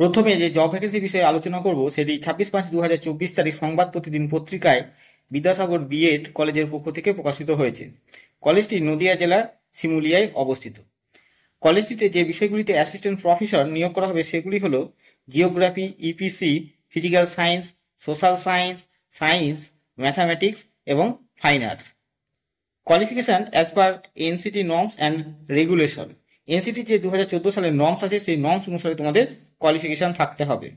প্রথমে যে job vacancy বিষয়ে আলোচনা করব সেটি 26/5/2024 তারিখ সংবাদ প্রতিদিন পত্রিকায় বিদ্যাসাগর বিএড কলেজের পক্ষ থেকে প্রকাশিত হয়েছে। কলেজটি নদিয়া জেলার শিমুলিয়ায় অবস্থিত। কলেজটিতে যে বিষয়গুলিতে অ্যাসিস্ট্যান্ট প্রফেসর নিয়োগ করা হবে সেগুলি হলো geography, EPC, physical science, social science, science, mathematics এবং fine arts. Qualification as per NCT norms and regulation. NCT যে 2014 সালের নর্মস আছে সেই নর্মস অনুসারে তোমাদের কোয়ালিফিকেশন থাকতে হবে।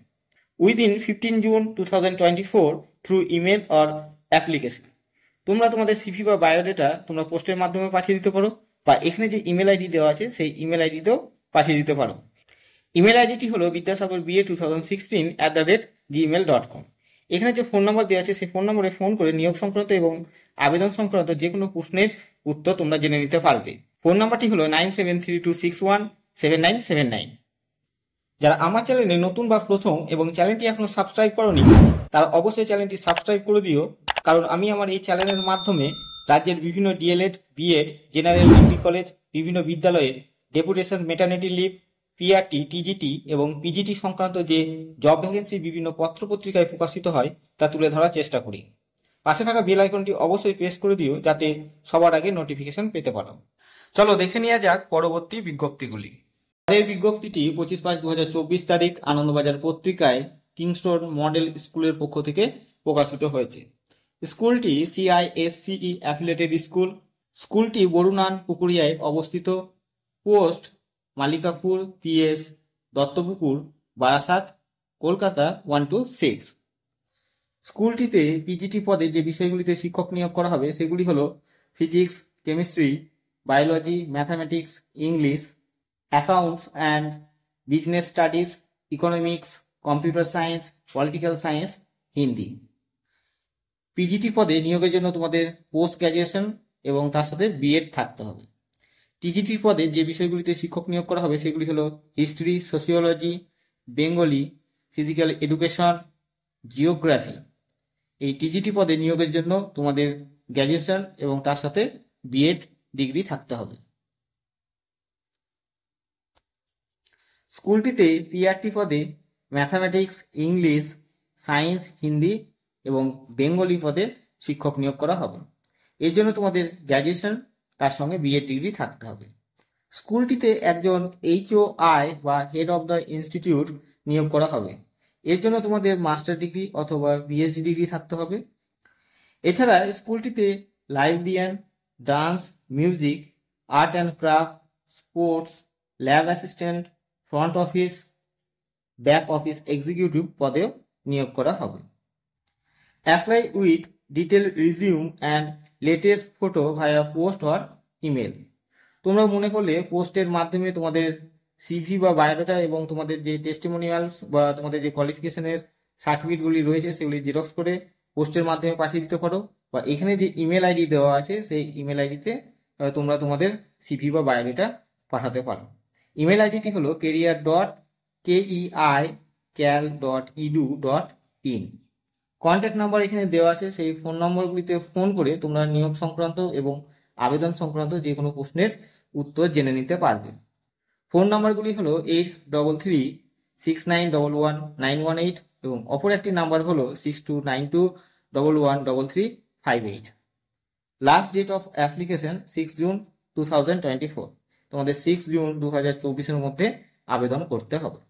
Within 15 June 2024 through email or application. তোমরা তোমাদের সিভি বা বায়োডাটা তোমরা পোস্টের মাধ্যমে পাঠিয়ে দিতে পারো, বা এখানে যে ইমেল আইডি দেওয়া আছে সেই ইমেল আইডিতেও পাঠিয়ে দিতে পারো। ইমেল আইডিটি হলো vidyasagarba2016@gmail.com। এখানে যে ফোন নাম্বার দেওয়া আছে সেই ফোন নম্বরে ফোন করে নিয়োগ সংক্রান্ত এবং আবেদন সংক্রান্ত যে কোনো প্রশ্নের উত্তর তোমরা জেনে নিতে পারবে। ফোন নাম্বারটি হলো 9732617979। যারা আমার চ্যানেলে নতুন বা প্রথম এবং চ্যানেলটি এখনো সাবস্ক্রাইব করোনি তারা অবশ্যই চ্যানেলটি সাবস্ক্রাইব করে দিও, কারণ আমি আমার এই চ্যানেলের মাধ্যমে রাজ্যের বিভিন্ন DElEd, BEd, general degree college, বিভিন্ন বিদ্যালয়ে deputation, maternity leave, PRT, TGT এবং পিজিটি সংক্রান্ত যে জব ভ্যাকেন্সি বিভিন্ন পত্রপত্রিকায় প্রকাশিত হয় তা তুলে ধরার চেষ্টা করি। পাশে থাকা বেল আইকনটি অবশ্যই প্রেস করে দিও যাতে সবার আগে নোটিফিকেশন পেতে পারো। চলো দেখে নেওয়া যাক পরবর্তী বিজ্ঞপ্তিগুলি। পরের বিজ্ঞপ্তিটি 25/5/2024 তারিখ আনন্দবাজার পত্রিকায় কিংস রোড মডেল স্কুলের পক্ষ থেকে প্রকাশিত হয়েছে। স্কুলটি CISCE অ্যাফিলিয়েটেড স্কুল। স্কুলটি বরুণান পুকুরিয়ায় অবস্থিত। Post Malikapur, PS, Duttapukur, Barasat, Kolkata 126। স্কুলটিতে পিজিটি পদে যে বিষয়গুলিতে শিক্ষক নিয়োগ করা হবে সেগুলি হলো physics, chemistry, biology, mathematics, English, accounts and business studies, economics, computer science, political science, Hindi. PGT পদে নিয়োগের জন্য তোমাদের পোস্ট গ্র্যাজুয়েশন এবং তার সাথে বিএড থাকতে হবে। টিজিটি পদে যে বিষয়গুলিতে শিক্ষক নিয়োগ করা হবে সেগুলি হলো history, sociology, Bengali, physical education, geography. এই টিজিটি পদে নিয়োগের জন্য তোমাদের গ্র্যাজুয়েশন এবং তার সাথে বিএড ডিগ্রি থাকতে হবে। স্কুলটিতে পিআরটি পদে ম্যাথামেটিক্স, ইংলিশ, সায়েন্স, হিন্দি এবং বেঙ্গলি পদে শিক্ষক নিয়োগ করা হবে। এর জন্য তোমাদের গ্র্যাজুয়েশন তার সঙ্গে বিএড ডিগ্রি থাকতে হবে। স্কুলটিতে একজন HOI বা হেড অব দ্য ইনস্টিটিউট নিয়োগ করা হবে। এর জন্য তোমাদের মাস্টার ডিগ্রি অথবা পিএইচডি ডিগ্রি থাকতে হবে। এছাড়া স্কুলটিতে librarian, dance, music, art and craft, sports, lab assistant, front office, back office executive পদেও নিয়োগ করা হবে। Apply with detail resume and latest photo via post or email. তোমরা মনে করলে পোস্টের মাধ্যমে তোমাদের সিভি বা বায়োডাটা এবং তোমাদের যে টেস্টিমোনিয়ালস বা তোমাদের যে কোয়ালিফিকেশনের সার্টিফিকেটগুলি রয়েছে সেগুলি জেরক্স করে পোস্টের মাধ্যমে পাঠিয়ে দিতে পারো, বা এখানে যে ইমেল আইডি দেওয়া আছে সেই ইমেল আইডিতে তোমরা তোমাদের সিভি বা বায়োডাটা পাঠাতে পারো। ইমেল আইডিটি হলো career.keical.edu.in। কন্ট্যাক্ট নাম্বার এখানে দেওয়া আছে, সেই ফোন নম্বরগুলিতে ফোন করে তোমরা নিয়োগ সংক্রান্ত এবং আবেদন সংক্রান্ত যে কোনো প্রশ্নের উত্তর জেনে নিতে পারবে। ফোন নাম্বারগুলি হলো 8369119118 এবং অপর একটি নাম্বার হলো 6292113358। Last date of application 6 June 2024। তোমাদের 6 জুন 2024-এর মধ্যে আবেদন করতে হবে।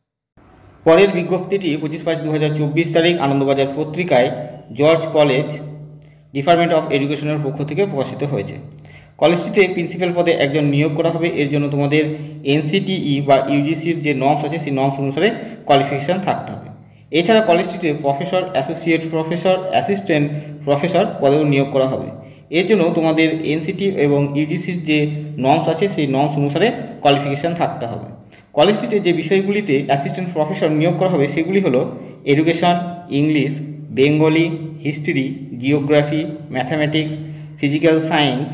পরের বিজ্ঞপ্তিটি 25/5/2024 তারিখ আনন্দবাজার পত্রিকায় জর্জ কলেজ ডিপার্টমেন্ট অফ এডুকেশনের পক্ষ থেকে প্রকাশিত হয়েছে। কলেজটিতে প্রিন্সিপাল পদে একজন নিয়োগ করা হবে। এর জন্য তোমাদের NCTE বা ইউজিসির যে নর্মস আছে সেই নর্মস অনুসারে কোয়ালিফিকেশান থাকতে হবে। এছাড়া কলেজটিতে professor, associate professor, assistant professor পদেও নিয়োগ করা হবে। এর জন্য তোমাদের NCT এবং ইউজিসির যে নর্মস আছে সেই নর্মস অনুসারে কোয়ালিফিকেশান থাকতে হবে। কলেজটিতে যে বিষয়গুলিতে অ্যাসিস্ট্যান্ট প্রফেসর নিয়োগ করা হবে সেগুলি হলো education, English, Bengali, history, geography, mathematics, physical science,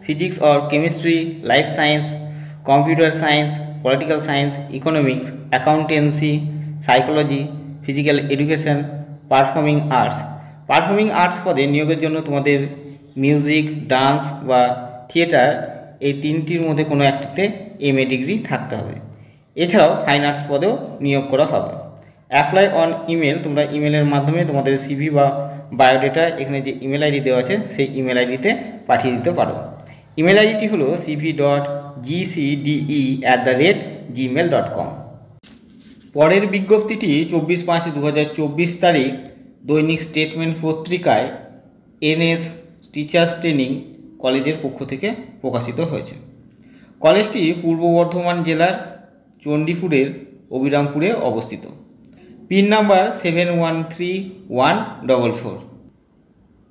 physics or chemistry, life science, computer science, political science, economics, accountancy, psychology, physical education, performing arts। Performing arts পদে নিয়োগের জন্য তোমাদের মিউজিক, ডান্স বা থিয়েটার এই তিনটির মধ্যে কোনো একটিতে MA ডিগ্রি থাকতে হবে। এছাড়াও ফাইন আর্টস পদেও নিয়োগ করা হবে। অ্যাপ্লাই অন ইমেল, তোমরা ইমেলের মাধ্যমে তোমাদের সিভি বা বায়োডেটা এখানে যে ইমেল আইডি দেওয়া আছে সেই ইমেল আইডিতে পাঠিয়ে দিতে পারো। ইমেল আইডিটি হলো cv.gcde@gmail.com। পরের বিজ্ঞপ্তিটি 24/5/2024 তারিখ দৈনিক স্টেটমেন্ট পত্রিকায় এনএস টিচার্স ট্রেনিং কলেজের পক্ষ থেকে প্রকাশিত হয়েছে। কলেজটি পূর্ব বর্ধমান জেলার চণ্ডীপুরের অবিরামপুরে অবস্থিত। Pin number 713144।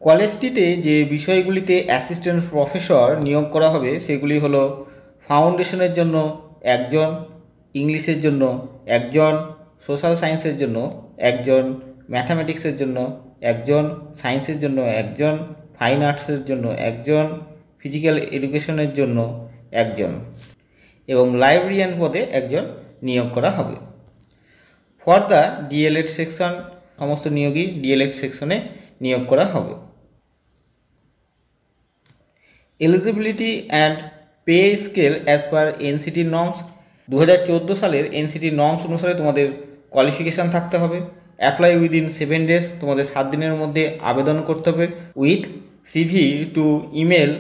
কলেজটিতে যে বিষয়গুলিতে অ্যাসিস্ট্যান্ট প্রফেসর নিয়োগ করা হবে সেগুলি হলো ফাউন্ডেশনের জন্য একজন, ইংলিশের জন্য একজন, সোশ্যাল সায়েন্সের জন্য একজন, ম্যাথামেটিক্সের জন্য একজন, সায়েন্সের জন্য একজন, ফাইন আর্টসের জন্য একজন, ফিজিক্যাল এডুকেশনের জন্য একজন এবং লাইব্রেরিয়ান পদে একজন নিয়োগ করা হবে। ফর দ্য ডিএলএড সেকশন, সমস্ত নিয়োগই ডিএলএড সেকশনে নিয়োগ করা হবে। Eligibility and pay scale as per NCT norms, 2014 সালের এনসিটি নর্মস অনুসারে তোমাদের কোয়ালিফিকেশান থাকতে হবে। অ্যাপ্লাই উইদিন 7 ডেজ, তোমাদের 7 দিনের মধ্যে আবেদন করতে হবে। উইথ সিভি টু ইমেল,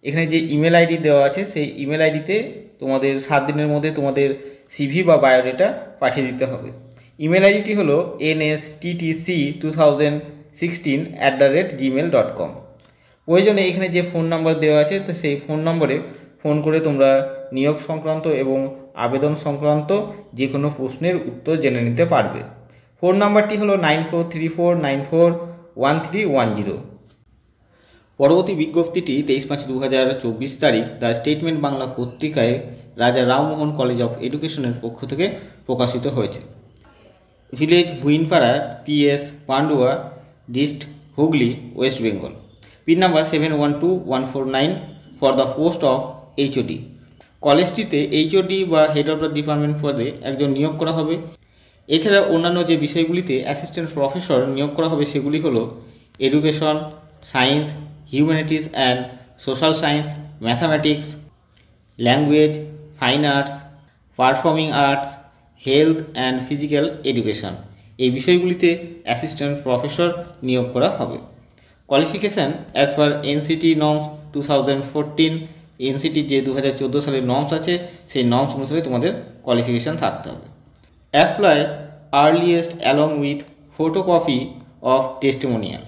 এখানে যে ইমেল আইডি দেওয়া আছে সেই ইমেল আইডিতে তোমাদের 7 দিনের মধ্যে তোমাদের সিভি বা বায়োডেটা পাঠিয়ে দিতে হবে। ইমেল আইডিটি হলো nsttc2016@gmail.com। প্রয়োজনে এখানে যে ফোন নাম্বার দেওয়া আছে তো সেই ফোন নম্বরে ফোন করে তোমরা নিয়োগ সংক্রান্ত এবং আবেদন সংক্রান্ত যে কোনো প্রশ্নের উত্তর জেনে নিতে পারবে। ফোন নাম্বারটি হলো 9434941310। পরবর্তী বিজ্ঞপ্তিটি 23/5/2024 তারিখ দ্য স্টেটমেন্ট বাংলা পত্রিকায় রাজা রামমোহন কলেজ অফ এডুকেশনের পক্ষ থেকে প্রকাশিত হয়েছে। Village Huinpara, PS Pandua, district Hooghly, West Bengal. Pin number 712149 for the post of HOD। কলেজটিতে HOD বা হেড অফ দ্য ডিপার্টমেন্ট পদে একজন নিয়োগ করা হবে। এছাড়া অন্যান্য যে বিষয়গুলিতে অ্যাসিস্ট্যান্ট প্রফেসর নিয়োগ করা হবে সেগুলি হলো education, science, humanities and social science, mathematics, language, fine arts, performing arts, health and physical education. এই বিষয়গুলিতে অ্যাসিস্ট্যান্ট প্রফেসর নিয়োগ করা হবে। Qualification as per NCT norms 2014, NCT যে 2014 সালের নর্মস আছে সেই নর্মস অনুসারে তোমাদের কোয়ালিফিকেশান থাকতে হবে। Apply earliest along with photocopy of testimonial.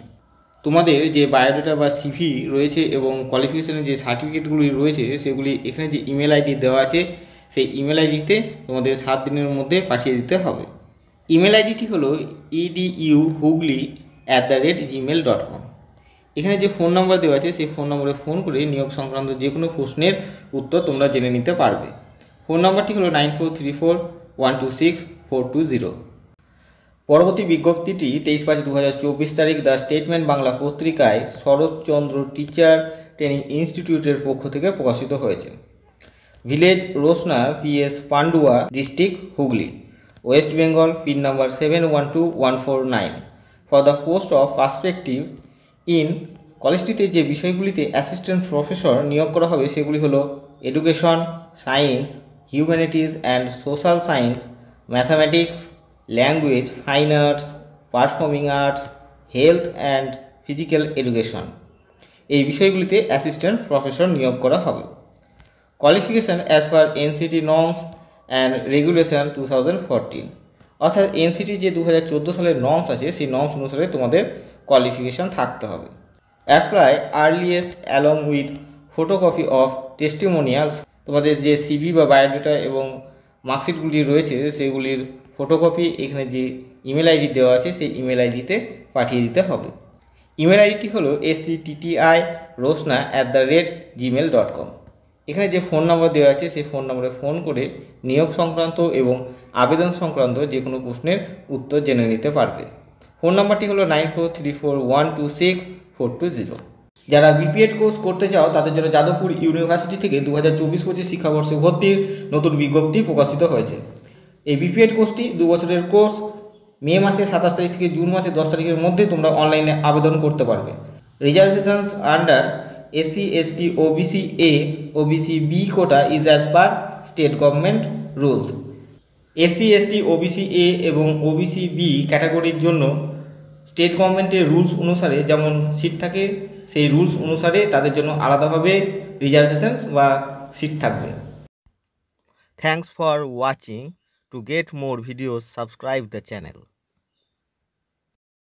তোমাদের যে বায়োডাটা বা সিভি রয়েছে এবং কোয়ালিফিকেশানের যে সার্টিফিকেটগুলি রয়েছে সেগুলি এখানে যে ইমেল আইডি দেওয়া আছে সেই ইমেল আইডিতে তোমাদের 7 দিনের মধ্যে পাঠিয়ে দিতে হবে। ইমেল আইডিটি হলো eduhugli@gmail.com। এখানে যে ফোন নাম্বার দেওয়া আছে সেই ফোন নম্বরে ফোন করে নিয়োগ সংক্রান্ত যে কোনো প্রশ্নের উত্তর তোমরা জেনে নিতে পারবে। ফোন নাম্বারটি হলো 9434126420। পরবর্তী বিজ্ঞপ্তিটি 23/5/2024 তারিখ দ্য স্টেটমেন্ট বাংলা পত্রিকায় শরৎচন্দ্র টিচার ট্রেনিং ইনস্টিটিউটের পক্ষ থেকে প্রকাশিত হয়েছে। Village Rosna, PS Pandua, district Hooghly, West Bengal. Pin number 712149 for the post of perspective in. কলেজটিতে যে বিষয়গুলিতে অ্যাসিস্ট্যান্ট প্রফেসর নিয়োগ করা হবে সেগুলি হলো education, science, humanities and social science, mathematics, language, fine arts, performing arts, health and physical education. এই বিষয়গুলিতে অ্যাসিস্ট্যান্ট প্রফেসর নিয়োগ করা হবে। Qualification as per NCT norms and regulation 2014, অর্থাৎ এনসিটি যে 2014 সালের নর্মস আছে সেই নর্মস অনুসারে তোমাদের কোয়ালিফিকেশান থাকতে হবে। Apply earliest along with photocopy of testimonials. তোমাদের যে সিভি বা বায়োডাটা এবং মার্কশিটগুলি রয়েছে সেগুলির ফটোকপি এখানে যে ইমেল আইডি দেওয়া আছে সেই ইমেল আইডিতে পাঠিয়ে দিতে হবে। ইমেল আইডিটি হলো acttirosna@gmail.com। এখানে যে ফোন নাম্বার দেওয়া আছে সেই ফোন নম্বরে ফোন করে নিয়োগ সংক্রান্ত এবং আবেদন সংক্রান্ত যে কোনো প্রশ্নের উত্তর জেনে নিতে পারবে। ফোন নাম্বারটি হলো 9434126420। যারা বিপিএড কোর্স করতে চাও তাদের জন্য যাদবপুর ইউনিভার্সিটি থেকে 2024-25 শিক্ষাবর্ষে ভর্তির নতুন বিজ্ঞপ্তি প্রকাশিত হয়েছে। এই বিপিএড কোর্সটি 2 বছরের কোর্স। মে মাসে 27 তারিখ থেকে জুন মাসে 10 তারিখের মধ্যে তোমরা অনলাইনে আবেদন করতে পারবে। Reservations under SC, ST, OBC A, OBC B quota is as per state government rules. SC ST OBC A এবং ওবিসি বি ক্যাটাগরির জন্য স্টেট গভর্নমেন্টের রুলস অনুসারে যেমন সিট থাকে, সেই রুলস অনুসারে তাদের জন্য আলাদাভাবে রিজার্ভেশনস বা সিট থাকবে। Thanks for watching. To get more videos, subscribe the channel.